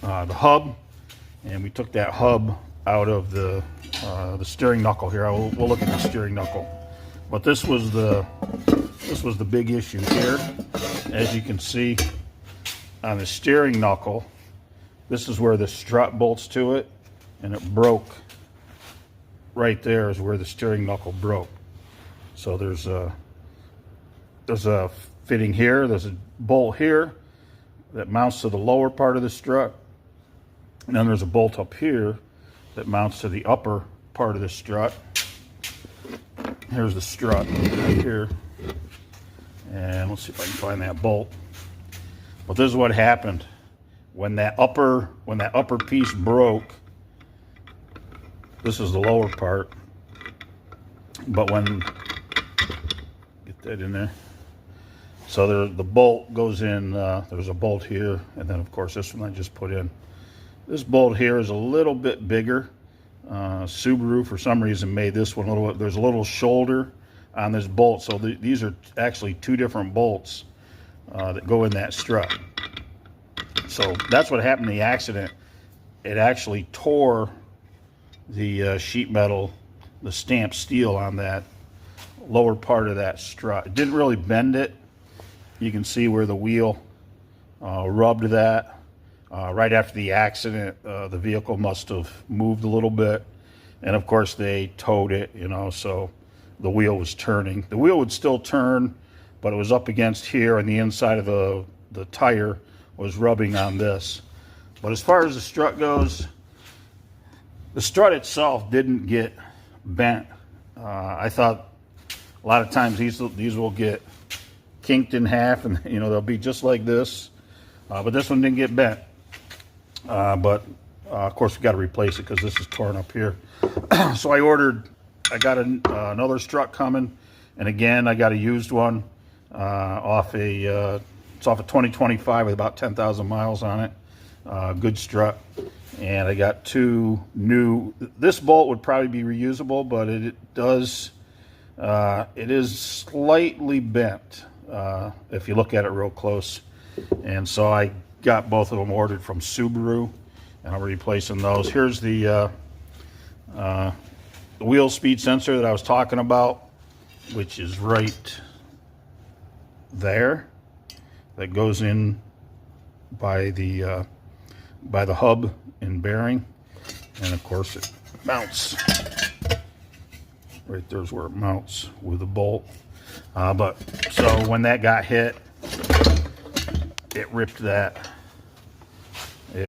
the hub, and we took that hub out of the steering knuckle here. We'll look at the steering knuckle, but this was the big issue here. As you can see on the steering knuckle, this is where the strut bolts to it, and it broke. Right there is where the steering knuckle broke. So there's a fitting here, there's a bolt here that mounts to the lower part of the strut, and then there's a bolt up here that mounts to the upper part of the strut. Here's the strut right here, and let's see if I can find that bolt. But this is what happened when that upper piece broke. This is the lower part, but when get that in there. So the bolt goes in, there's a bolt here, and then of course this one I just put in. This bolt here is a little bit bigger. Subaru for some reason made this one a little, there's a little shoulder on this bolt, so these are actually two different bolts that go in that strut. So that's what happened in the accident. It actually tore the sheet metal, the stamped steel on that lower part of that strut. It didn't really bend it. You can see where the wheel rubbed that. Right after the accident, the vehicle must have moved a little bit, and of course they towed it, you know, so the wheel was turning. The wheel would still turn, but it was up against here, and the inside of the tire was rubbing on this. But as far as the strut goes, the strut itself didn't get bent. I thought a lot of times these will get kinked in half, and you know they'll be just like this, but this one didn't get bent. But of course we got to replace it because this is torn up here. So I got another strut coming, and again I got a used one it's off a 2025 with about 10,000 miles on it. Good strut. And I got two new. This bolt would probably be reusable, but it is slightly bent if you look at it real close. And so I got both of them ordered from Subaru, and I'm replacing those. Here's the wheel speed sensor that I was talking about, which is right there. That goes in by the hub and bearing, and of course it mounts right there's where it mounts with the bolt. But so when that got hit, it ripped that